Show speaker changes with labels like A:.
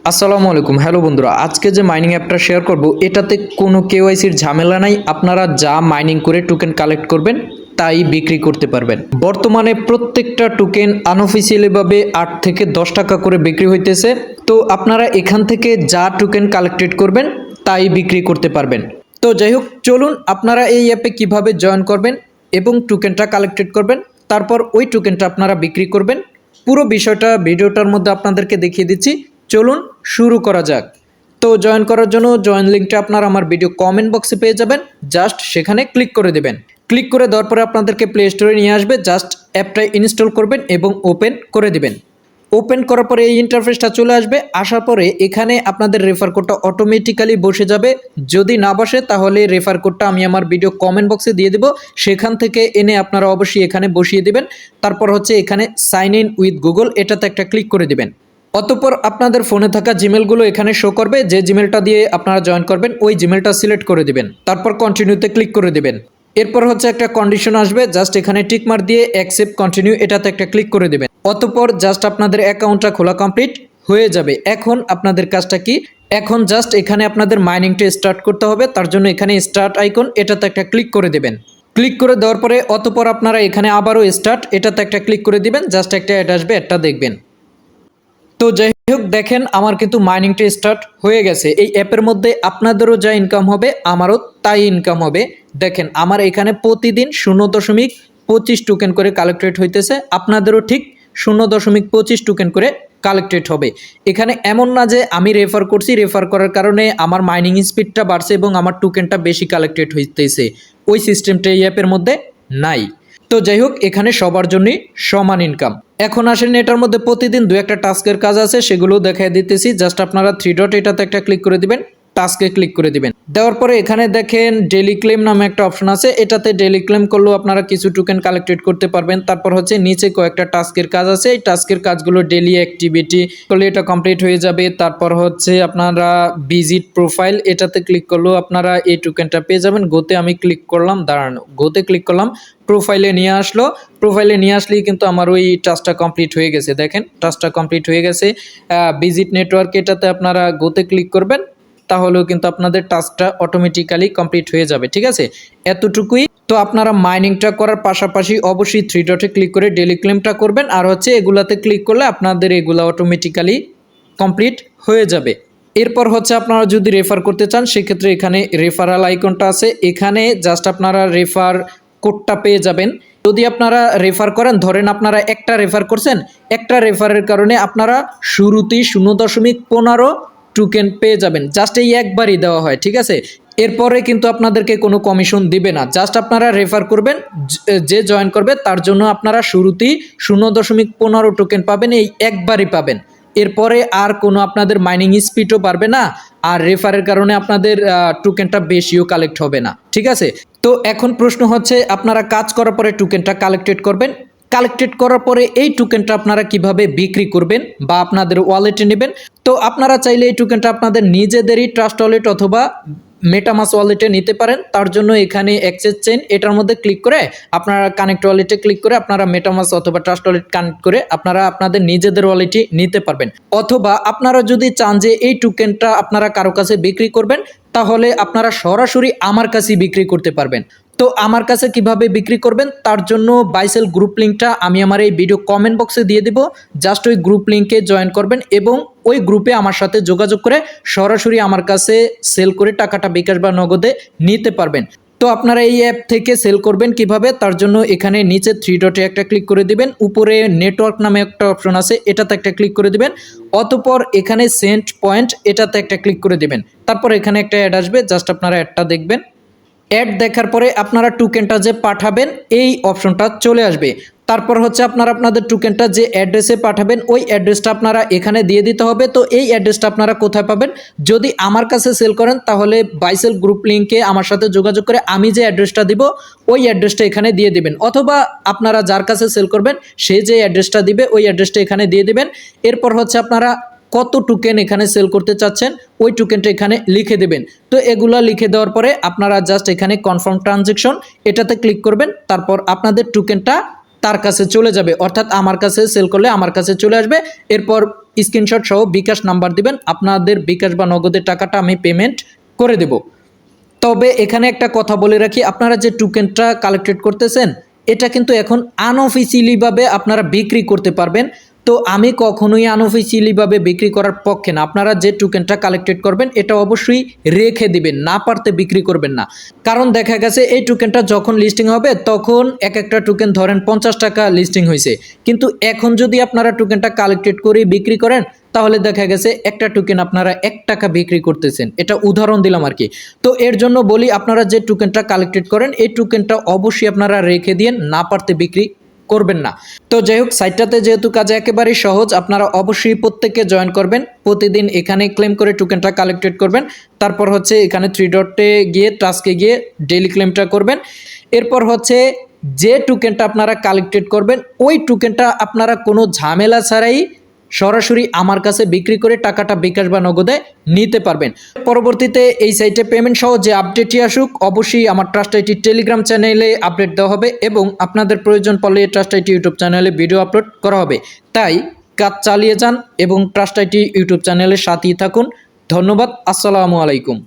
A: আসসালামু আলাইকুম। হ্যালো বন্ধুরা, আজকে যে মাইনিং অ্যাপটা শেয়ার করব এটাতে কোনো কেওয়াইসির ঝামেলা নাই। আপনারা যা মাইনিং করে টোকেন কালেক্ট করবেন তাই বিক্রি করতে পারবেন। বর্তমানে প্রত্যেকটা টোকেন আনঅফিসিয়ালি ভাবে 8 থেকে 10 টাকা করে বিক্রি হইতেছে। তো আপনারা এখান থেকে যা টোকেন কালেক্টেড করবেন তাই বিক্রি করতে পারবেন। তো যাই হোক, চলুন আপনারা এই অ্যাপে কিভাবে জয়েন করবেন এবং টোকেনটা কালেক্টেড করবেন, তারপর ওই টোকেনটা আপনারা বিক্রি করবেন, পুরো বিষয়টা ভিডিওটার মধ্যে আপনাদেরকে দেখিয়ে দিচ্ছি। চলুন শুরু করা যাক। তো জয়েন করার জন্য জয়েন লিঙ্কটা আপনারা আমার ভিডিও কমেন্ট বক্সে পেয়ে যাবেন। জাস্ট সেখানে ক্লিক করে দেবেন। ক্লিক করে দেওয়ার পরে আপনাদেরকে প্লে স্টোরে নিয়ে আসবে। জাস্ট অ্যাপটা ইনস্টল করবেন এবং ওপেন করে দিবেন। ওপেন করার পরে এই ইন্টারফেসটা চলে আসবে। আসার পরে এখানে আপনাদের রেফার কোডটা অটোমেটিক্যালি বসে যাবে। যদি না বসে তাহলে রেফার কোডটা আমি আমার ভিডিও কমেন্ট বক্সে দিয়ে দেব, সেখান থেকে এনে আপনারা অবশ্যই এখানে বসিয়ে দিবেন। তারপর হচ্ছে এখানে সাইন ইন উইথ গুগল, এটাতে একটা ক্লিক করে দিবেন। অতঃপর আপনাদের ফোনে থাকা জিমেলগুলো এখানে শো করবে। যে জিমেলটা দিয়ে আপনারা জয়েন করবেন ওই জিমেলটা সিলেক্ট করে দিবেন। তারপর কন্টিনিউতে ক্লিক করে দিবেন। এরপর হচ্ছে একটা কন্ডিশন আসবে, জাস্ট এখানে টিকমার্ক দিয়ে অ্যাকসেপ্ট কন্টিনিউ এটাতে একটা ক্লিক করে দিবেন। অতঃপর জাস্ট আপনাদের অ্যাকাউন্টটা খোলা কমপ্লিট হয়ে যাবে। এখন আপনাদের কাজটা কি? এখন জাস্ট এখানে আপনাদের মাইনিংটা স্টার্ট করতে হবে। তার জন্য এখানে স্টার্ট আইকন এটাতে একটা ক্লিক করে দেবেন। ক্লিক করে দেওয়ার পরে অতঃপর আপনারা এখানে আবারও স্টার্ট এটাতে একটা ক্লিক করে দিবেন। জাস্ট একটা অ্যাড আসবে, একটা দেখবেন। তো যাই হোক, দেখেন আমার কিন্তু মাইনিংটা স্টার্ট হয়ে গেছে। এই অ্যাপের মধ্যে আপনাদেরও যা ইনকাম হবে আমারও তাই ইনকাম হবে। দেখেন আমার এখানে প্রতিদিন 0.25 টোকেন করে কালেক্টেড হইতেছে। আপনাদেরও ঠিক 0.25 টোকেন করে কালেক্টেড হবে। এখানে এমন না যে আমি রেফার করছি, রেফার করার কারণে আমার মাইনিং স্পিডটা বাড়ছে এবং আমার টোকেনটা বেশি কালেক্টেড হইতেছে, ওই সিস্টেমটা এই অ্যাপের মধ্যে নাই। তো যাই হোক, এখানে সবার জন্যই সমান ইনকাম। এখন আসেন, এটার মধ্যে প্রতিদিন 2-1টা টাস্কের কাজ আছে, সেগুলো দেখাই দিতেছি। জাস্ট আপনারা 3 ডট এটাতে একটা ক্লিক করে দিবেন, টাস্কে ক্লিক করে দিবেন। দেওয়ার পরে এখানে দেখেন ডেইলি ক্লেম নামে একটা অপশন আছে। এটাতে ডেইলি ক্লেম করলেও আপনারা কিছু টোকেন কালেক্টেড করতে পারবেন। তারপর হচ্ছে নিচে কয়েকটা টাস্কের কাজ আছে। এই টাস্কের কাজগুলো ডেইলি অ্যাক্টিভিটি করলে এটা কমপ্লিট হয়ে যাবে। তারপর হচ্ছে আপনারা ভিজিট প্রোফাইল এটাতে ক্লিক করলেও আপনারা এই টোকেনটা পেয়ে যাবেন। গোতে আমি ক্লিক করলাম, দাঁড়ানো, গোতে ক্লিক করলাম, প্রোফাইলে নিয়ে আসলো। প্রোফাইলে নিয়ে আসলেই কিন্তু আমার ওই টাস্কটা কমপ্লিট হয়ে গেছে। দেখেন টাস্কটা কমপ্লিট হয়ে গেছে। ভিজিট নেটওয়ার্ক এটাতে আপনারা গোতে ক্লিক করবেন, তাহলেও কিন্তু আপনাদের টাস্কটা অটোমেটিক্যালি কমপ্লিট হয়ে যাবে। ঠিক আছে, এতটুকুই। তো আপনারা মাইনিংটা করার পাশাপাশি অবশ্যই 3 ডটে ক্লিক করে ডেইলি ক্লেমটা করবেন। আর হচ্ছে এগুলাতে ক্লিক করলে আপনাদের এগুলা অটোমেটিক্যালি কমপ্লিট হয়ে যাবে। এরপর হচ্ছে আপনারা যদি রেফার করতে চান সেক্ষেত্রে এখানে রেফারাল আইকনটা আছে। এখানে জাস্ট আপনারা রেফার কোডটা পেয়ে যাবেন। যদি আপনারা রেফার করেন, ধরেন আপনারা একটা রেফার করছেন, একটা রেফারের কারণে আপনারা শুরুতেই 0.15 টোকেন পেয়ে যাবেন। জাস্ট এই একবারই দেওয়া হয়। ঠিক আছে, এরপরে কিন্তু আপনাদেরকে কোনো কমিশন দিবে না। জাস্ট আপনারা রেফার করবেন, যে জয়েন করবে তার জন্য আপনারা শুরুতেই 0.15 টোকেন পাবেন, এই একবারই পাবেন। এরপরে আর কোনো আপনাদের মাইনিং স্পিডও বাড়বে না, আর রেফারের কারণে আপনাদের টোকেনটা বেশিও কালেক্ট হবে না। ঠিক আছে, তো এখন প্রশ্ন হচ্ছে আপনারা কাজ করার পরে টোকেনটা কালেক্টেড করবেন। কালেক্টেড করার পরে এই টোকেনটা আপনারা কিভাবে বিক্রি করবেন বা আপনাদের ওয়ালেটে নেবেন। তো আপনারা চাইলে এই টোকেনটা আপনাদের নিজেদেরই ট্রাস্ট ওয়ালেট অথবা মেটামাস ওয়ালেটে নিতে পারেন। তার জন্য এখানে এক্সচেঞ্জ চেইন এটার মধ্যে ক্লিক করে আপনারা কানেক্ট ওয়ালেটে ক্লিক করে আপনারা মেটামাস অথবা ট্রাস্ট ওয়ালেট কানেক্ট করে আপনারা আপনাদের নিজেদের ওয়ালেটে নিতে পারবেন। অথবা আপনারা যদি চান যে এই টোকেনটা আপনারা কারো কাছে বিক্রি করবেন, তাহলে আপনারা সরাসরি আমার কাছেই বিক্রি করতে পারবেন। তো আমার কাছে কিভাবে বিক্রি করবেন তার জন্য বাইসেল গ্রুপ লিঙ্কটা আমি আমার এই ভিডিও কমেন্ট বক্সে দিয়ে দিব। জাস্ট ওই গ্রুপ লিঙ্কে জয়েন করবেন এবং ওই গ্রুপে আমার সাথে যোগাযোগ করে সরাসরি আমার কাছে সেল করে টাকাটা বিকাশ বা নগদে নিতে পারবেন। তো আপনারা এই অ্যাপ থেকে সেল করবেন কিভাবে, তার জন্য এখানে নিচে 3 ডটে একটা ক্লিক করে দিবেন। উপরে নেটওয়ার্ক নামে একটা অপশন আছে, এটাতে একটা ক্লিক করে দিবেন। অতঃপর এখানে সেন্ট পয়েন্ট এটাতে একটা ক্লিক করে দিবেন। তারপর এখানে একটা অ্যাড আসবে, জাস্ট আপনারা অ্যাডটা দেখবেন। অ্যাড দেখার পরে আপনারা টোকেনটা যে পাঠাবেন এই অপশনটা চলে আসবে। তারপর হচ্ছে আপনারা আপনাদের টোকেনটা যে অ্যাড্রেসে পাঠাবেন ওই অ্যাড্রেসটা আপনারা এখানে দিয়ে দিতে হবে। তো এই অ্যাড্রেসটা আপনারা কোথায় পাবেন? যদি আমার কাছে সেল করেন তাহলে বাইসেল গ্রুপ লিঙ্কে আমার সাথে যোগাযোগ করে আমি যে অ্যাড্রেসটা দিব ওই অ্যাড্রেসটা এখানে দিয়ে দিবেন। অথবা আপনারা যার কাছে সেল করবেন সে যে অ্যাড্রেসটা দিবে ওই অ্যাড্রেসটা এখানে দিয়ে দিবেন। এরপর হচ্ছে আপনারা কত টোকেন এখানে সেল করতে চাচ্ছেন ওই টোকেনটা এখানে লিখে দেবেন। তো এগুলা লিখে দেওয়ার পরে আপনারা জাস্ট এখানে কনফার্ম ট্রানজ্যাকশন এটাতে ক্লিক করবেন। তারপর আপনাদের টোকেনটা তার কাছে চলে যাবে, অর্থাৎ আমার কাছে সেল করলে আমার কাছে চলে আসবে। এরপর স্ক্রিনশট সহ বিকাশ নাম্বার দিবেন, আপনাদের বিকাশ বা নগদের টাকাটা আমি পেমেন্ট করে দেব। তবে এখানে একটা কথা বলে রাখি, আপনারা যে টোকেনটা কালেক্টেড করতেছেন এটা কিন্তু এখন আনঅফিসিয়ালিভাবে আপনারা বিক্রি করতে পারবেন। তো আমি কখনোই আনঅফিসিয়ালিভাবে বিক্রি করার পক্ষে না। আপনারা যে টোকেনটা কালেক্টেড করবেন এটা অবশ্যই রেখে দিবেন, না পারতে বিক্রি করবেন না। কারণ দেখা গেছে এই টোকেনটা যখন লিস্টিং হবে তখন এক একটা টোকেন ধরেন 50 টাকা লিস্টিং হয়েছে, কিন্তু এখন যদি আপনারা টোকেনটা কালেক্টেড করে বিক্রি করেন তাহলে দেখা গেছে একটা টোকেন আপনারা 1 টাকা বিক্রি করতেছেন। এটা উদাহরণ দিলাম আর কি। তো এর জন্য বলি, আপনারা যে টোকেনটা কালেক্টেড করেন এই টোকেনটা অবশ্যই আপনারা রেখে দিন, না পারতে বিক্রি করবেন না। তো যাই হোক, সাইটটাতে যেহেতু কাজ একেবারেই সহজ, আপনারা অবশ্যই প্রত্যেককে জয়েন করবেন। প্রতিদিন এখানে ক্লেম করে টোকেনটা কালেক্টেড করবেন। তারপর হচ্ছে এখানে 3 ডটে গিয়ে টাস্কে গিয়ে ডেইলি ক্লেমটা করবেন। এরপর হচ্ছে যে টোকেনটা আপনারা কালেক্টেড করবেন ওই টোকেনটা আপনারা কোনো ঝামেলা ছাড়াই সরাসরি আমার কাছে বিক্রি করে টাকাটা বিকাশ বা নগদে নিতে পারবেন। পরবর্তীতে এই সাইটে পেমেন্ট সহ যে আপডেটটি আসুক অবশ্যই আমার ট্রাস্ট আইটি টেলিগ্রাম চ্যানেলে আপডেট দেওয়া হবে এবং আপনাদের প্রয়োজন পড়লে ট্রাস্ট আইটি ইউটিউব চ্যানেলে ভিডিও আপলোড করা হবে। তাই কাজ চালিয়ে যান এবং ট্রাস্ট আইটি ইউটিউব চ্যানেলের সাথেই থাকুন। ধন্যবাদ। আসসালামু আলাইকুম।